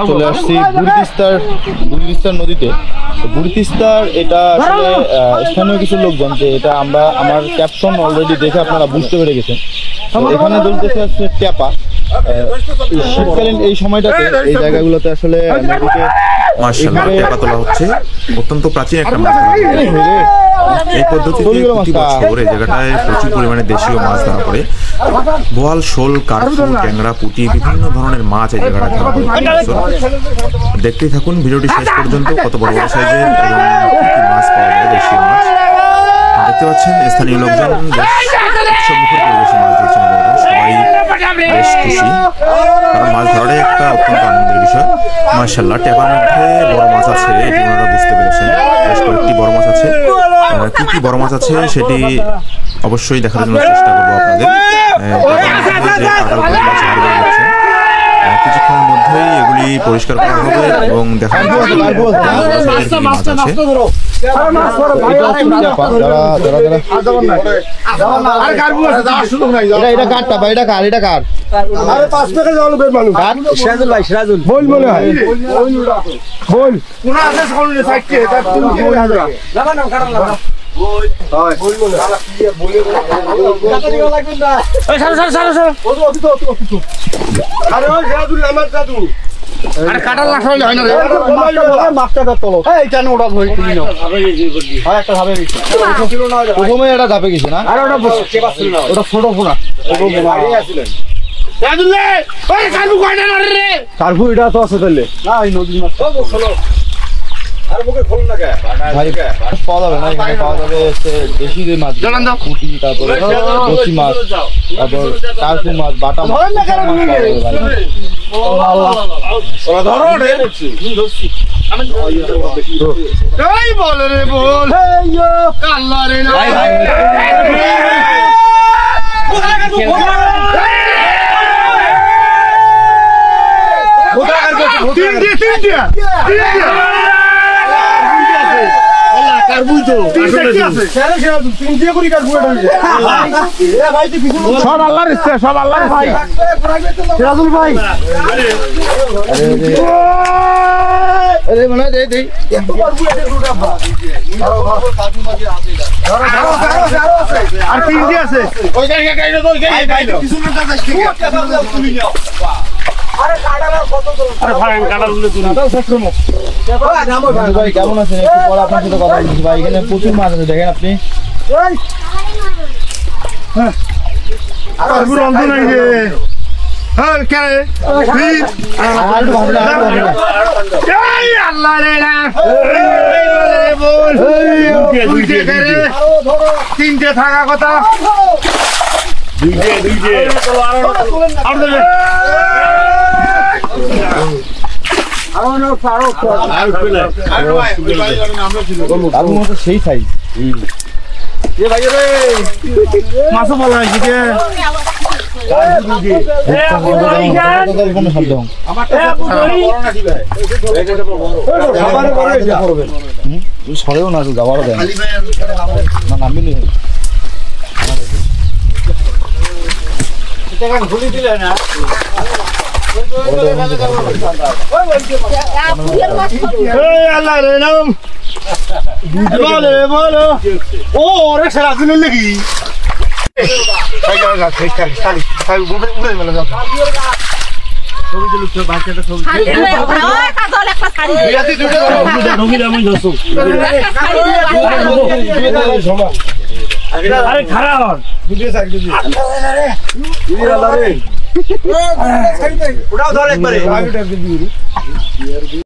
চলে আসছি বুড়িতিস্তার নদীতে। বুড়িতিস্তার এটা আসলে স্থানীয় কিছু লোকজন, যে এটা আমার ক্যাপশন অলরেডি দেখে আপনারা বুঝতে পেরে গেছেন। এখানে চলতেছে হচ্ছে ট্যাপা। শীতকালীন এই সময়টাতে এই জায়গাগুলোতে আসলে নদীতে মাশাআল্লাহ ট্যাপা তোলা হচ্ছে। অত্যন্ত প্রাচীন একটা মাছ। এই পদ্ধতিতে প্রতি বছর এই জায়গাটায় প্রচুর পরিমাণে দেশীয় মাছ ধরা পড়ে। বোয়াল, শোল, কার্পু, ট্যাংরা, পুঁটি বিভিন্ন ধরনের মাছ এই জায়গাটায় ধরা পড়ে। দেখতেই থাকুন ভিডিওটি শেষ পর্যন্ত। কত বড় বড় সাইজের এবং কি মাছ পাওয়া যায়, দেশীয় মাছ দেখতে পাচ্ছেন। স্থানীয় লোকজন উৎসবমুখর পরিবেশে মাছ ধরছেন। সবাই বেশ খুশি, কারণ মাছ ধরাটাই একটা অত্যন্ত আনন্দের বিষয়। মাশাআল্লাহ ট্যাপার মধ্যে বড় মাছ আছে, এটি ওনারা বুঝতে পেরেছেন। বেশ কয়েকটি বড় মাছ আছে। কি কি বড় মাছ আছে সেটি অবশ্যই দেখার জন্য চেষ্টা করবো আপনাদের। কিছুক্ষণের মধ্যেই এগুলি পরিষ্কার করা হবে এবং দেখা যাবে মাছ আছে। কাটাল না হয় না রে মাছটা তোলো এইটা ওটা ধরে তুমি নাও হয় একটা ভাবে প্রথমে এটা ধাপে গেছে না, আর ওটা ওটা ছোট ফোনা আসছিলেন রাজুলে ওই কারবু কয়টা না রে কারবু এটা তো আছে তাহলে না এই নদীর মাছ ও চলো আর মুখে খোল না কে ভাই পাওয়া যাবে না। এখানে পাওয়া যাবে দেশি মাছ, পুঁটি, তারপরে দেশি মাছ, তারপর কার্পু মাছ, বাটা মাছ। ওরা ধরো রে ধরছি আমি এই বল রে বল হেইয়ো কাল্লা রে না তিনটা কারবুই তো আসলে আছে ছেড়ে ছেড়ে তিনটা করে কারবু এটা এ ভাই তুই সব আল্লাহর ইচ্ছা, সব আল্লাহর ভাই সিরাজুল ভাই। আরে মনে দে দে এত কারবু এটা দুটো আপা কারবু মাঝে আছে আর তিনটা আছে ওই জায়গা গাইলো তো ওই জায়গা গাইলো কিছু না যাস ঠিক আছে তুমি নাও। আরে কাটালা কত তো আরে ভাই কাটালুলে তুমি দাও শেষ করো ভাই। কেমন আছেন? একটু পরে আপনার সাথে কথা বলছি ভাই। এখানে প্রচুর মাছ আছে, দেখেন আপনি। আর রন্ধ নাই রে হ্যাঁ কে আর ভাবনা এই আল্লাহ রে না এই বল দুইটে করে তিনটে থাকা কথা দুইটে আর দে সেই সাইজ মাছও বলা হয়েছে সরেও না যাওয়ারও দেয় না নামিনি ঘুরি দিলে না আল্লাহ রে নাম বলে বলো ও ওরে সারা দিন লাগি খারাপ ওটাও ধর একবারে